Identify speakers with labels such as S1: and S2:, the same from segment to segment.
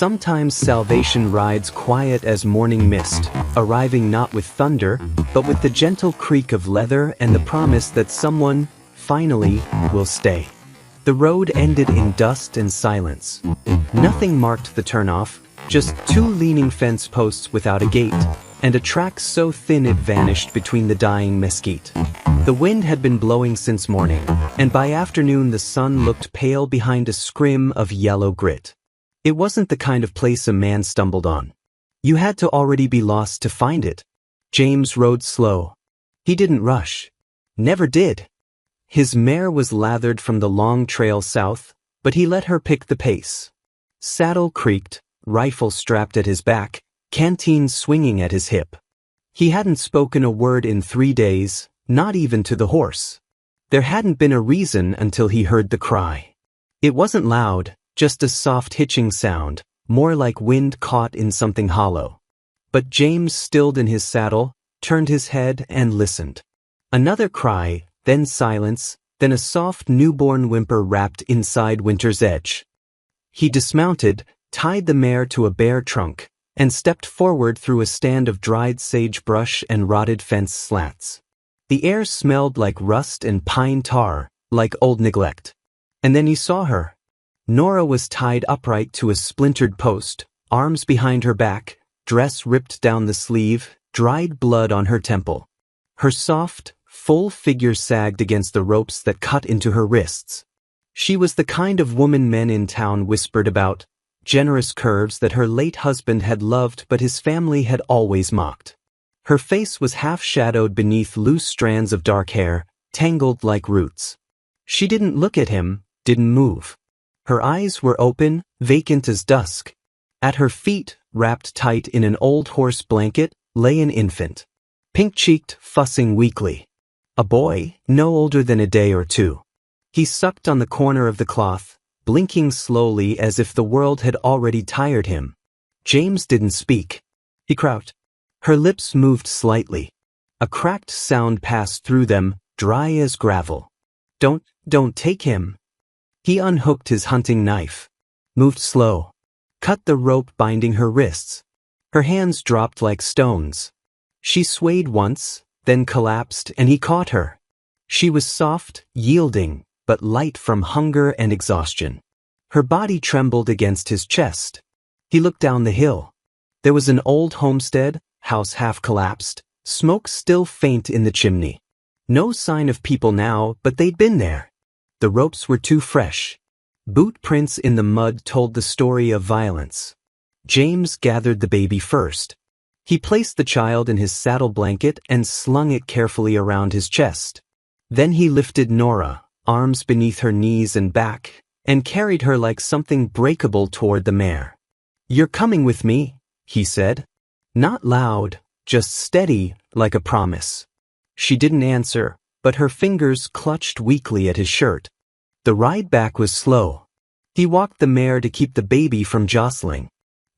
S1: Sometimes salvation rides quiet as morning mist, arriving not with thunder, but with the gentle creak of leather and the promise that someone, finally, will stay. The road ended in dust and silence. Nothing marked the turnoff, just two leaning fence posts without a gate, and a track so thin it vanished between the dying mesquite. The wind had been blowing since morning, and by afternoon the sun looked pale behind a scrim of yellow grit. It wasn't the kind of place a man stumbled on. You had to already be lost to find it. James rode slow. He didn't rush. Never did. His mare was lathered from the long trail south, but he let her pick the pace. Saddle creaked, rifle strapped at his back, canteen swinging at his hip. He hadn't spoken a word in 3 days, not even to the horse. There hadn't been a reason until he heard the cry. It wasn't loud, just a soft hitching sound, more like wind caught in something hollow. But James stilled in his saddle, turned his head and listened. Another cry, then silence, then a soft newborn whimper wrapped inside winter's edge. He dismounted, tied the mare to a bare trunk, and stepped forward through a stand of dried sagebrush and rotted fence slats. The air smelled like rust and pine tar, like old neglect. And then he saw her. Nora was tied upright to a splintered post, arms behind her back, dress ripped down the sleeve, dried blood on her temple. Her soft, full figure sagged against the ropes that cut into her wrists. She was the kind of woman men in town whispered about, generous curves that her late husband had loved but his family had always mocked. Her face was half-shadowed beneath loose strands of dark hair, tangled like roots. She didn't look at him, didn't move. Her eyes were open, vacant as dusk. At her feet, wrapped tight in an old horse blanket, lay an infant. Pink-cheeked, fussing weakly. A boy, no older than a day or two. He sucked on the corner of the cloth, blinking slowly as if the world had already tired him. James didn't speak. He crouched. Her lips moved slightly. A cracked sound passed through them, dry as gravel. Don't take him. He unhooked his hunting knife. Moved slow. Cut the rope binding her wrists. Her hands dropped like stones. She swayed once, then collapsed, and he caught her. She was soft, yielding, but light from hunger and exhaustion. Her body trembled against his chest. He looked down the hill. There was an old homestead, house half collapsed, smoke still faint in the chimney. No sign of people now, but they'd been there. The ropes were too fresh. Boot prints in the mud told the story of violence. James gathered the baby first. He placed the child in his saddle blanket and slung it carefully around his chest. Then he lifted Nora, arms beneath her knees and back, and carried her like something breakable toward the mare. "You're coming with me," he said. Not loud, just steady, like a promise. She didn't answer, but her fingers clutched weakly at his shirt. The ride back was slow. He walked the mare to keep the baby from jostling.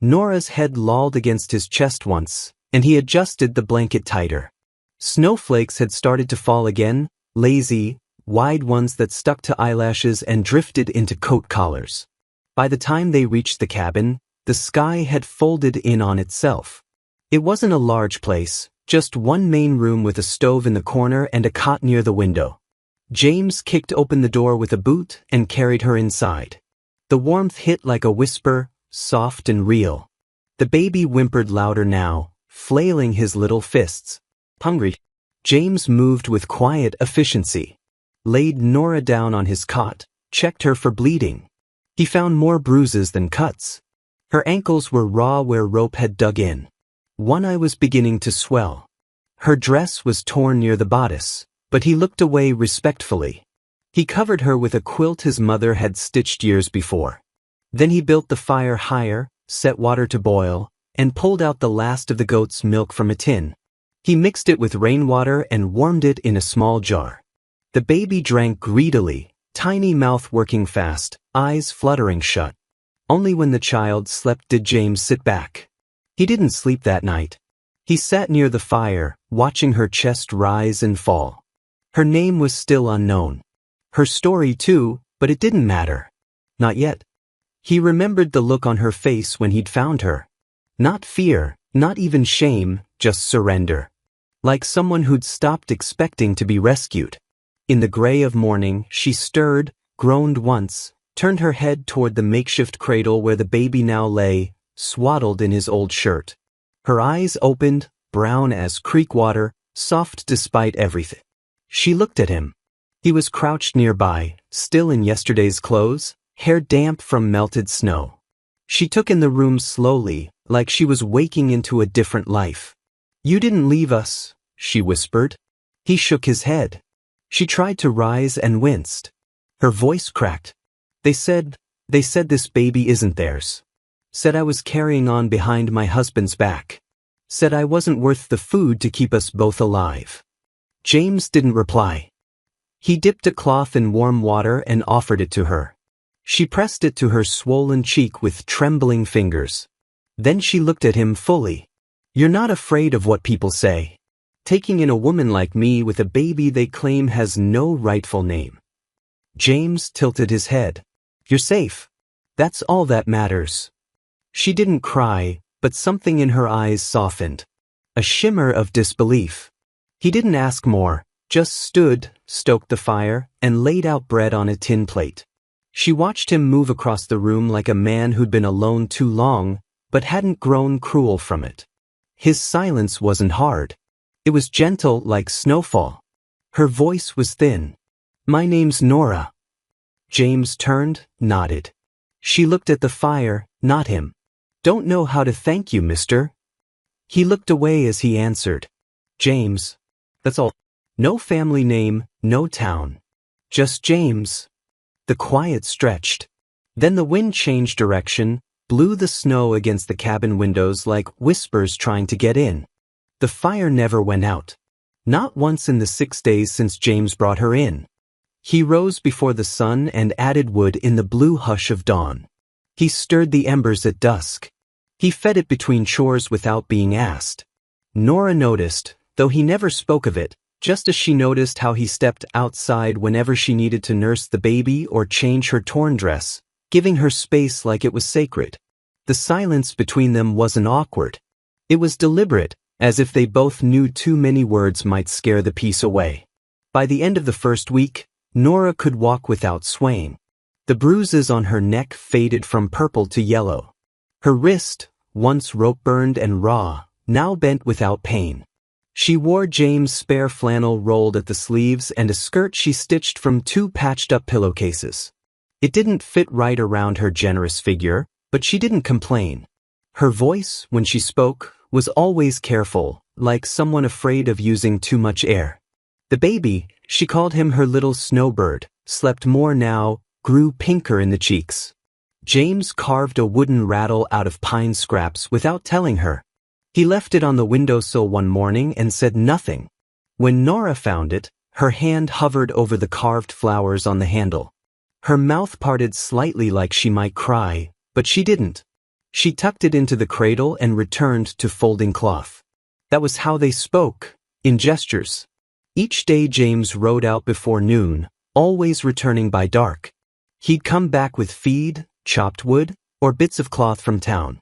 S1: Nora's head lolled against his chest once, and he adjusted the blanket tighter. Snowflakes had started to fall again, lazy, wide ones that stuck to eyelashes and drifted into coat collars. By the time they reached the cabin, the sky had folded in on itself. It wasn't a large place, just one main room with a stove in the corner and a cot near the window. James kicked open the door with a boot and carried her inside. The warmth hit like a whisper, soft and real. The baby whimpered louder now, flailing his little fists. Hungry. James moved with quiet efficiency. Laid Nora down on his cot, checked her for bleeding. He found more bruises than cuts. Her ankles were raw where rope had dug in. One eye was beginning to swell. Her dress was torn near the bodice, but he looked away respectfully. He covered her with a quilt his mother had stitched years before. Then he built the fire higher, set water to boil, and pulled out the last of the goat's milk from a tin. He mixed it with rainwater and warmed it in a small jar. The baby drank greedily, tiny mouth working fast, eyes fluttering shut. Only when the child slept did James sit back. He didn't sleep that night. He sat near the fire, watching her chest rise and fall. Her name was still unknown. Her story too, but it didn't matter. Not yet. He remembered the look on her face when he'd found her. Not fear, not even shame, just surrender. Like someone who'd stopped expecting to be rescued. In the gray of morning, she stirred, groaned once, turned her head toward the makeshift cradle where the baby now lay, swaddled in his old shirt. Her eyes opened, brown as creek water, soft despite everything. She looked at him. He was crouched nearby, still in yesterday's clothes, hair damp from melted snow. She took in the room slowly, like she was waking into a different life. "You didn't leave us," she whispered. He shook his head. She tried to rise and winced. Her voice cracked. They said this baby isn't theirs. Said I was carrying on behind my husband's back. Said I wasn't worth the food to keep us both alive." James didn't reply. He dipped a cloth in warm water and offered it to her. She pressed it to her swollen cheek with trembling fingers. Then she looked at him fully. "You're not afraid of what people say. Taking in a woman like me with a baby they claim has no rightful name." James tilted his head. "You're safe. That's all that matters." She didn't cry, but something in her eyes softened. A shimmer of disbelief. He didn't ask more, just stood, stoked the fire, and laid out bread on a tin plate. She watched him move across the room like a man who'd been alone too long, but hadn't grown cruel from it. His silence wasn't hard. It was gentle like snowfall. Her voice was thin. "My name's Nora." James turned, nodded. She looked at the fire, not him. "Don't know how to thank you, mister." He looked away as he answered. "James. That's all. No family name, no town. Just James." The quiet stretched. Then the wind changed direction, blew the snow against the cabin windows like whispers trying to get in. The fire never went out. Not once in the 6 days since James brought her in. He rose before the sun and added wood in the blue hush of dawn. He stirred the embers at dusk. He fed it between chores without being asked. Nora noticed, though he never spoke of it, just as she noticed how he stepped outside whenever she needed to nurse the baby or change her torn dress, giving her space like it was sacred. The silence between them wasn't awkward. It was deliberate, as if they both knew too many words might scare the peace away. By the end of the first week, Nora could walk without swaying. The bruises on her neck faded from purple to yellow. Her wrist, once rope-burned and raw, now bent without pain. She wore James' spare flannel rolled at the sleeves and a skirt she stitched from 2 patched-up pillowcases. It didn't fit right around her generous figure, but she didn't complain. Her voice, when she spoke, was always careful, like someone afraid of using too much air. The baby, she called him her little snowbird, slept more now, grew pinker in the cheeks. James carved a wooden rattle out of pine scraps without telling her. He left it on the windowsill one morning and said nothing. When Nora found it, her hand hovered over the carved flowers on the handle. Her mouth parted slightly like she might cry, but she didn't. She tucked it into the cradle and returned to folding cloth. That was how they spoke, in gestures. Each day James rode out before noon, always returning by dark. He'd come back with feed, chopped wood, or bits of cloth from town.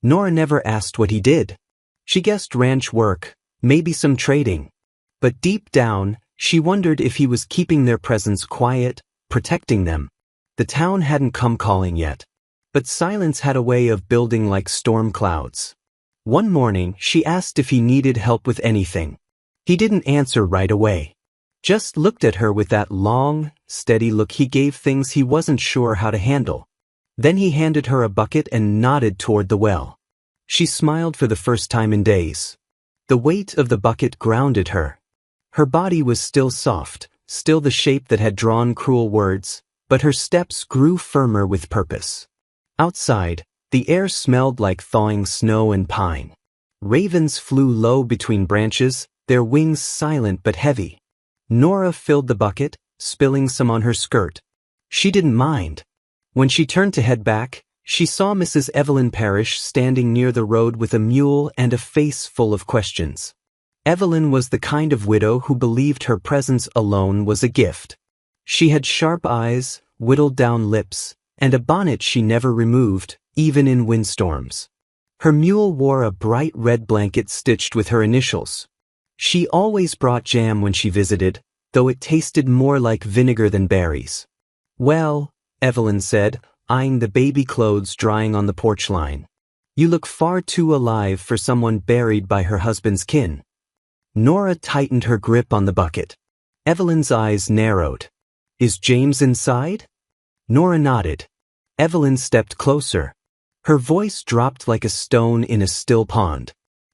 S1: Nora never asked what he did. She guessed ranch work, maybe some trading. But deep down, she wondered if he was keeping their presence quiet, protecting them. The town hadn't come calling yet. But silence had a way of building like storm clouds. One morning, she asked if he needed help with anything. He didn't answer right away. Just looked at her with that long, steady look he gave things he wasn't sure how to handle. Then he handed her a bucket and nodded toward the well. She smiled for the first time in days. The weight of the bucket grounded her. Her body was still soft, still the shape that had drawn cruel words, but her steps grew firmer with purpose. Outside, the air smelled like thawing snow and pine. Ravens flew low between branches, their wings silent but heavy. Nora filled the bucket, spilling some on her skirt. She didn't mind. When she turned to head back, she saw Mrs. Evelyn Parrish standing near the road with a mule and a face full of questions. Evelyn was the kind of widow who believed her presence alone was a gift. She had sharp eyes, whittled down lips, and a bonnet she never removed, even in windstorms. Her mule wore a bright red blanket stitched with her initials. She always brought jam when she visited, though it tasted more like vinegar than berries. "Well," Evelyn said, eyeing the baby clothes drying on the porch line. "You look far too alive for someone buried by her husband's kin." Nora tightened her grip on the bucket. Evelyn's eyes narrowed. "Is James inside?" Nora nodded. Evelyn stepped closer. Her voice dropped like a stone in a still pond.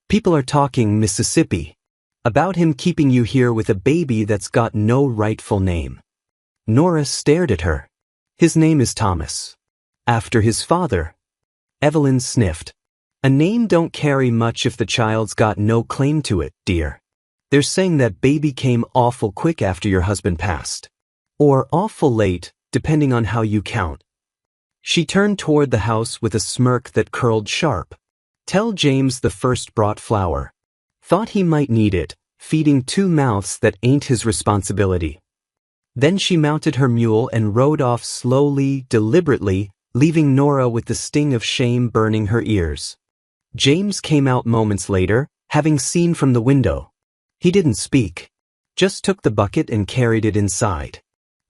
S1: "People are talking Mississippi. About him keeping you here with a baby that's got no rightful name." Nora stared at her. "His name is Thomas. After his father." Evelyn sniffed. "A name don't carry much if the child's got no claim to it, dear. They're saying that baby came awful quick after your husband passed. Or awful late, depending on how you count." She turned toward the house with a smirk that curled sharp. "Tell James the first brought flour. Thought he might need it, feeding two mouths that ain't his responsibility." Then she mounted her mule and rode off slowly, deliberately, leaving Nora with the sting of shame burning her ears. James came out moments later, having seen from the window. He didn't speak. Just took the bucket and carried it inside.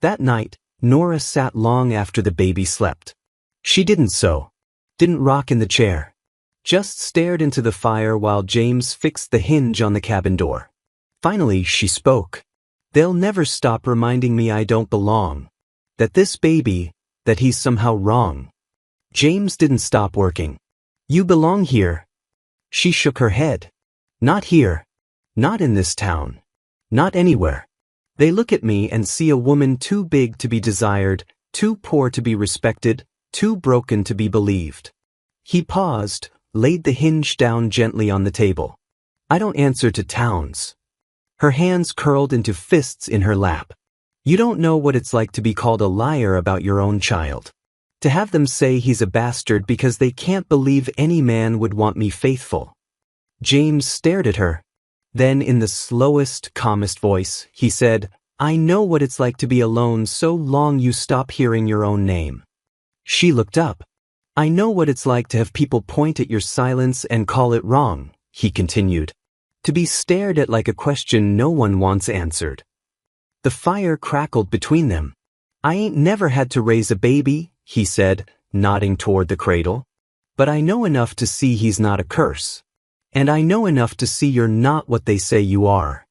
S1: That night, Nora sat long after the baby slept. She didn't sew. Didn't rock in the chair. Just stared into the fire while James fixed the hinge on the cabin door. Finally, she spoke. "They'll never stop reminding me I don't belong. That this baby, that he's somehow wrong." James didn't stop working. "You belong here." She shook her head. "Not here. Not in this town. Not anywhere. They look at me and see a woman too big to be desired, too poor to be respected, too broken to be believed." He paused, laid the hinge down gently on the table. "I don't answer to towns." Her hands curled into fists in her lap. "You don't know what it's like to be called a liar about your own child. To have them say he's a bastard because they can't believe any man would want me faithful." James stared at her. Then in the slowest, calmest voice, he said, "I know what it's like to be alone so long you stop hearing your own name." She looked up. "I know what it's like to have people point at your silence and call it wrong," he continued. "To be stared at like a question no one wants answered." The fire crackled between them. "I ain't never had to raise a baby," he said, nodding toward the cradle. "But I know enough to see he's not a curse. And I know enough to see you're not what they say you are."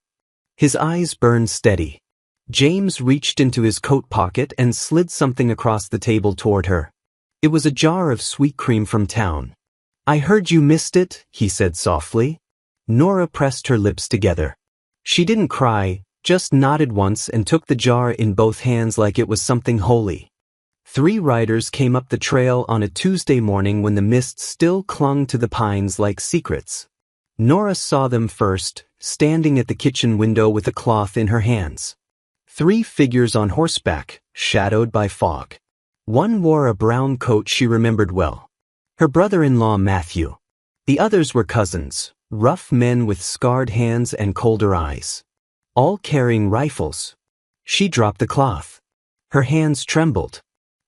S1: His eyes burned steady. James reached into his coat pocket and slid something across the table toward her. It was a jar of sweet cream from town. "I heard you missed it," he said softly. Nora pressed her lips together. She didn't cry, just nodded once and took the jar in both hands like it was something holy. 3 riders came up the trail on a Tuesday morning when the mist still clung to the pines like secrets. Nora saw them first, standing at the kitchen window with a cloth in her hands. 3 figures on horseback, shadowed by fog. One wore a brown coat she remembered well. Her brother-in-law Matthew. The others were cousins, rough men with scarred hands and colder eyes. All carrying rifles. She dropped the cloth. Her hands trembled.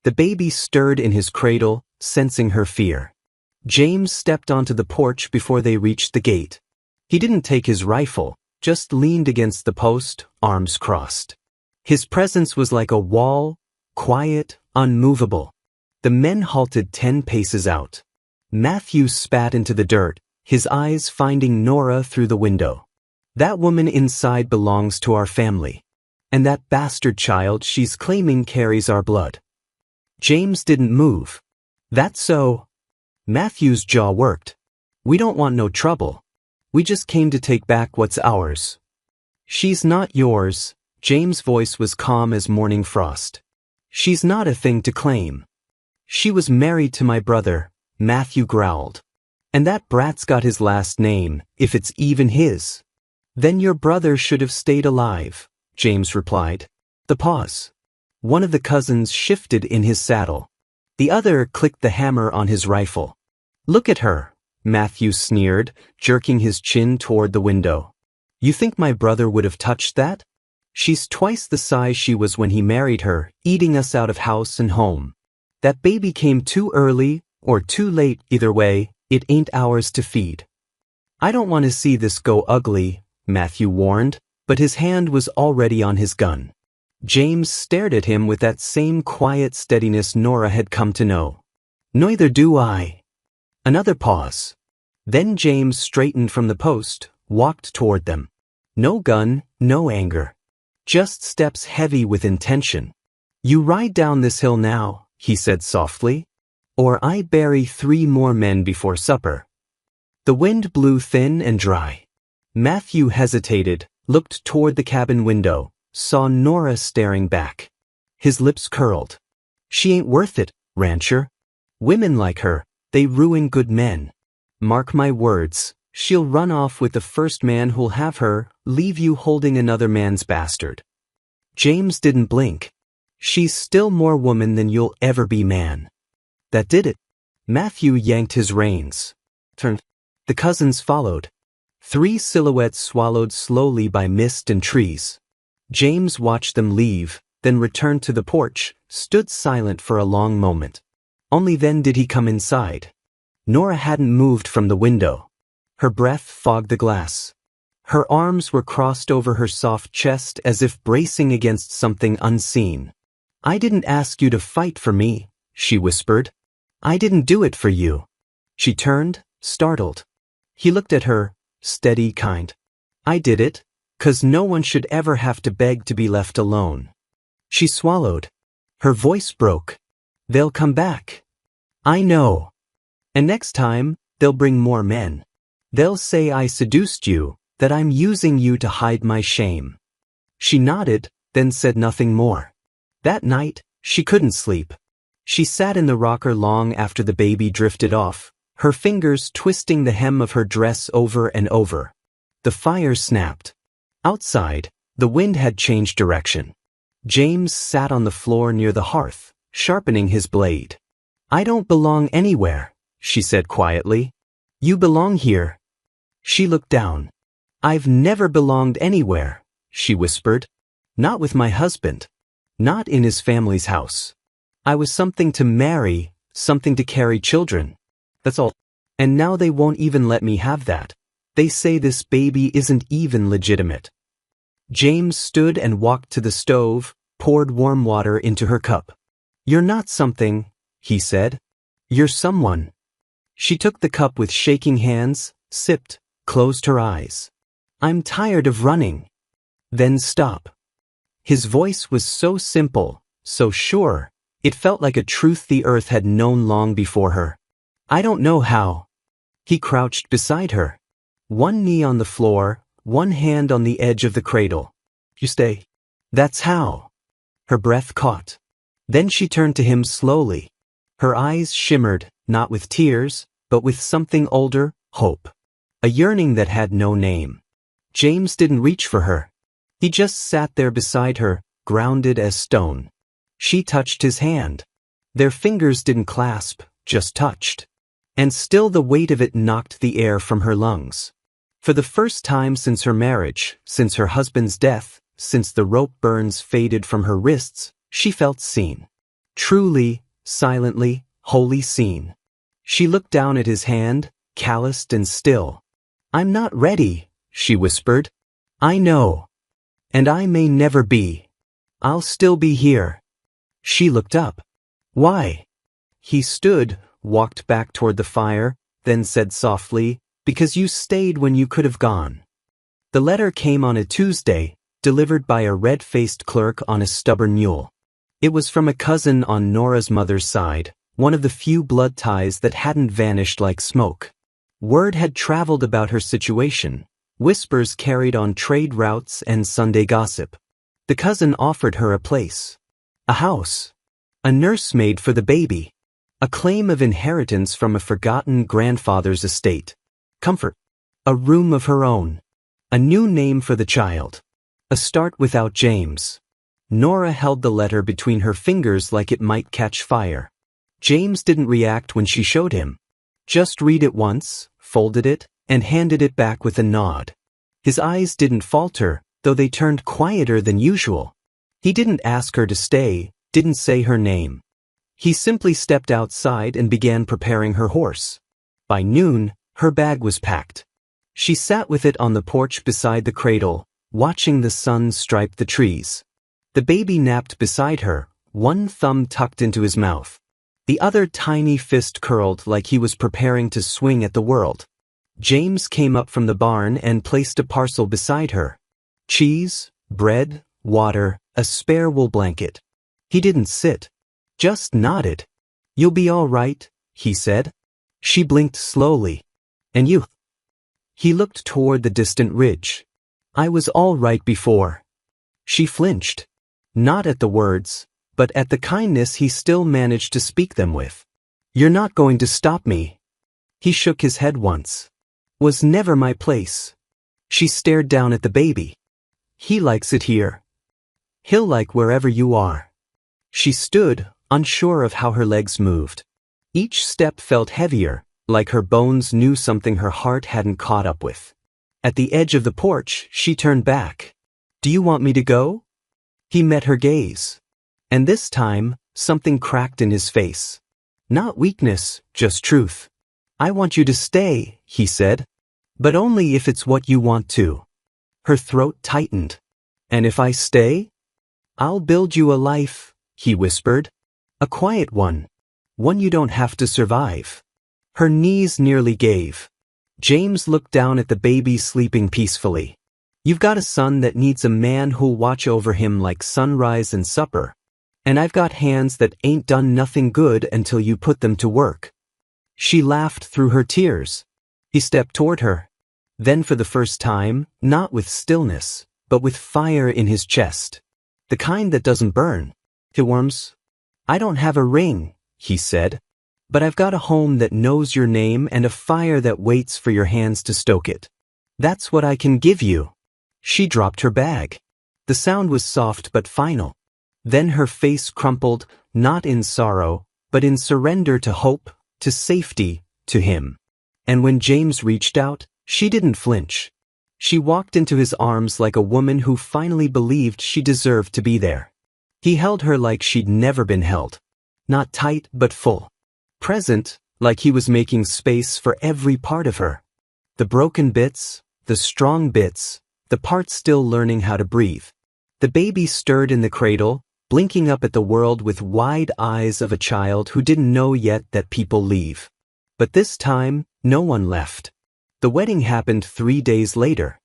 S1: The baby stirred in his cradle, sensing her fear. James stepped onto the porch before they reached the gate. He didn't take his rifle, just leaned against the post, arms crossed. His presence was like a wall, quiet, unmovable. The men halted 10 paces out. Matthew spat into the dirt, his eyes finding Nora through the window. "That woman inside belongs to our family. And that bastard child she's claiming carries our blood." James didn't move. "That's so." Matthew's jaw worked. "We don't want no trouble. We just came to take back what's ours." "She's not yours." James' voice was calm as morning frost. "She's not a thing to claim." "She was married to my brother," Matthew growled. "And that brat's got his last name, if it's even his." "Then your brother should have stayed alive," James replied. The pause. One of the cousins shifted in his saddle. The other clicked the hammer on his rifle. "Look at her," Matthew sneered, jerking his chin toward the window. "You think my brother would have touched that? She's twice the size she was when he married her, eating us out of house and home. That baby came too early, or too late, either way, it ain't ours to feed. I don't want to see this go ugly, Matthew warned, but his hand was already on his gun. James stared at him with that same quiet steadiness Nora had come to know. Neither do I. Another pause. Then James straightened from the post, walked toward them. No gun, no anger. Just steps heavy with intention. You ride down this hill now, he said softly, or I bury 3 more men before supper. The wind blew thin and dry. Matthew hesitated, looked toward the cabin window, saw Nora staring back. His lips curled. She ain't worth it, rancher. Women like her, they ruin good men. Mark my words, she'll run off with the first man who'll have her, leave you holding another man's bastard. James didn't blink. She's still more woman than you'll ever be man. That did it. Matthew yanked his reins. Turned. The cousins followed. 3 silhouettes swallowed slowly by mist and trees. James watched them leave, then returned to the porch, stood silent for a long moment. Only then did he come inside. Nora hadn't moved from the window. Her breath fogged the glass. Her arms were crossed over her soft chest as if bracing against something unseen. I didn't ask you to fight for me, she whispered. I didn't do it for you. She turned, startled. He looked at her, steady, kind. I did it, 'cause no one should ever have to beg to be left alone. She swallowed. Her voice broke. They'll come back. I know. And next time, they'll bring more men. They'll say I seduced you, that I'm using you to hide my shame. She nodded, then said nothing more. That night, she couldn't sleep. She sat in the rocker long after the baby drifted off, her fingers twisting the hem of her dress over and over. The fire snapped. Outside, the wind had changed direction. James sat on the floor near the hearth, sharpening his blade. I don't belong anywhere, she said quietly. You belong here. She looked down. I've never belonged anywhere, she whispered. Not with my husband. Not in his family's house. I was something to marry, something to carry children. That's all. And now they won't even let me have that. They say this baby isn't even legitimate. James stood and walked to the stove, poured warm water into her cup. You're not something, he said. You're someone. She took the cup with shaking hands, sipped, closed her eyes. I'm tired of running. Then stop. His voice was so simple, so sure, it felt like a truth the earth had known long before her. I don't know how. He crouched beside her. One knee on the floor, one hand on the edge of the cradle. You stay. That's how. Her breath caught. Then she turned to him slowly. Her eyes shimmered, not with tears, but with something older, hope. A yearning that had no name. James didn't reach for her. He just sat there beside her, grounded as stone. She touched his hand. Their fingers didn't clasp, just touched. And still the weight of it knocked the air from her lungs. For the first time since her marriage, since her husband's death, since the rope burns faded from her wrists, she felt seen. Truly, silently, wholly seen. She looked down at his hand, calloused and still. I'm not ready, she whispered. I know. And I may never be. I'll still be here. She looked up. Why? He stood, walked back toward the fire, then said softly, because you stayed when you could have gone. The letter came on a Tuesday, delivered by a red-faced clerk on a stubborn mule. It was from a cousin on Nora's mother's side, one of the few blood ties that hadn't vanished like smoke. Word had traveled about her situation, whispers carried on trade routes and Sunday gossip. The cousin offered her a place. A house. A nursemaid for the baby. A claim of inheritance from a forgotten grandfather's estate. Comfort. A room of her own. A new name for the child. A start without James. Nora held the letter between her fingers like it might catch fire. James didn't react when she showed him. Just read it once, folded it, and handed it back with a nod. His eyes didn't falter, though they turned quieter than usual. He didn't ask her to stay, didn't say her name. He simply stepped outside and began preparing her horse. By noon, her bag was packed. She sat with it on the porch beside the cradle, watching the sun stripe the trees. The baby napped beside her, one thumb tucked into his mouth. The other tiny fist curled like he was preparing to swing at the world. James came up from the barn and placed a parcel beside her. Cheese, bread, water, a spare wool blanket. He didn't sit. Just nodded. "You'll be all right," he said. She blinked slowly. "And you?" He looked toward the distant ridge. "I was all right before." She flinched. Not at the words, but at the kindness he still managed to speak them with. "You're not going to stop me." He shook his head once. "Was never my place." She stared down at the baby. "He likes it here. He'll like wherever you are." She stood, unsure of how her legs moved. Each step felt heavier, like her bones knew something her heart hadn't caught up with. At the edge of the porch, she turned back. "Do you want me to go?" He met her gaze. And this time, something cracked in his face. Not weakness, just truth. "I want you to stay," he said. "But only if it's what you want to." Her throat tightened. "And if I stay? I'll build you a life," he whispered. "A quiet one. One you don't have to survive." Her knees nearly gave. James looked down at the baby sleeping peacefully. "You've got a son that needs a man who'll watch over him like sunrise and supper. And I've got hands that ain't done nothing good until you put them to work." She laughed through her tears. He stepped toward her. Then for the first time, not with stillness, but with fire in his chest. The kind that doesn't burn. It warms. "I don't have a ring," he said. "But I've got a home that knows your name and a fire that waits for your hands to stoke it. That's what I can give you." She dropped her bag. The sound was soft but final. Then her face crumpled, not in sorrow, but in surrender to hope, to safety, to him. And when James reached out, she didn't flinch. She walked into his arms like a woman who finally believed she deserved to be there. He held her like she'd never been held. Not tight, but full. Present, like he was making space for every part of her. The broken bits, the strong bits, the parts still learning how to breathe. The baby stirred in the cradle, blinking up at the world with wide eyes of a child who didn't know yet that people leave. But this time, no one left. The wedding happened 3 days later.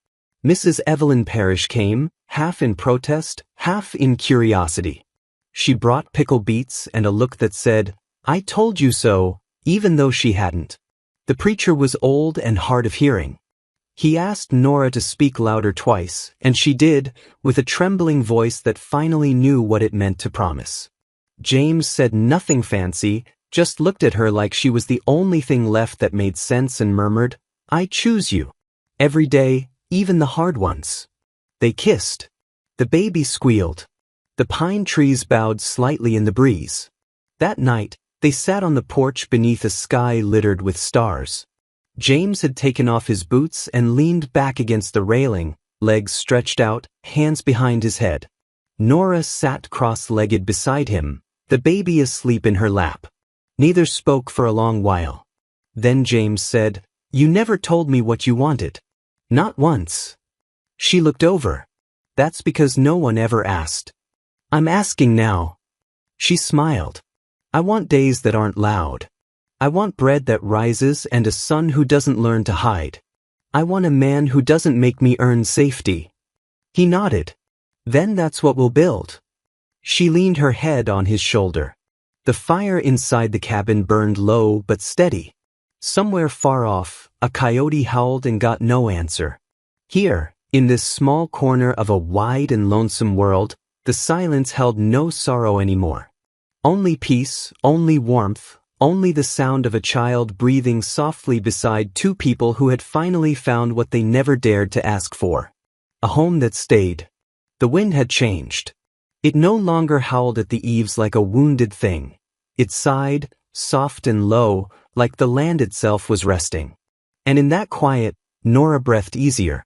S1: Mrs. Evelyn Parrish came, half in protest, half in curiosity. She brought pickled beets and a look that said, "I told you so," even though she hadn't. The preacher was old and hard of hearing. He asked Nora to speak louder twice, and she did, with a trembling voice that finally knew what it meant to promise. James said nothing fancy, just looked at her like she was the only thing left that made sense and murmured, "I choose you. Every day, even the hard ones." They kissed. The baby squealed. The pine trees bowed slightly in the breeze. That night, they sat on the porch beneath a sky littered with stars. James had taken off his boots and leaned back against the railing, legs stretched out, hands behind his head. Nora sat cross-legged beside him, the baby asleep in her lap. Neither spoke for a long while. Then James said, "You never told me what you wanted." "Not once." She looked over. "That's because no one ever asked." "I'm asking now." She smiled. "I want days that aren't loud. I want bread that rises and a son who doesn't learn to hide. I want a man who doesn't make me earn safety." He nodded. "Then that's what we'll build." She leaned her head on his shoulder. The fire inside the cabin burned low but steady. Somewhere far off, a coyote howled and got no answer. Here, in this small corner of a wide and lonesome world, the silence held no sorrow anymore. Only peace, only warmth, only the sound of a child breathing softly beside two people who had finally found what they never dared to ask for. A home that stayed. The wind had changed. It no longer howled at the eaves like a wounded thing. It sighed, soft and low, like the land itself was resting. And in that quiet, Nora breathed easier.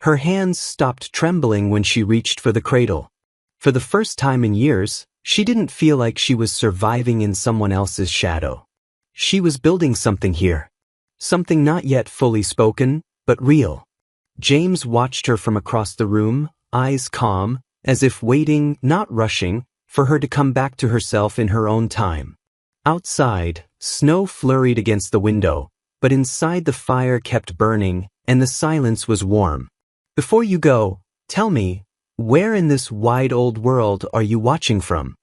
S1: Her hands stopped trembling when she reached for the cradle. For the first time in years, She didn't feel like she was surviving in someone else's shadow. She was building something here. Something not yet fully spoken, but real. James watched her from across the room, eyes calm, as if waiting, not rushing, for her to come back to herself in her own time. Outside, snow flurried against the window, but inside the fire kept burning, and the silence was warm. Before you go, tell me, where in this wide old world are you watching from?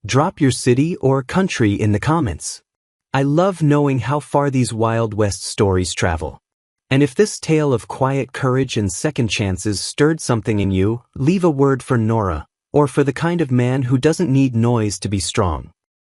S1: Drop your city or country in the comments. I love knowing how far these Wild West stories travel. And if this tale of quiet courage and second chances stirred something in you, leave a word for Nora, or for the kind of man who doesn't need noise to be strong.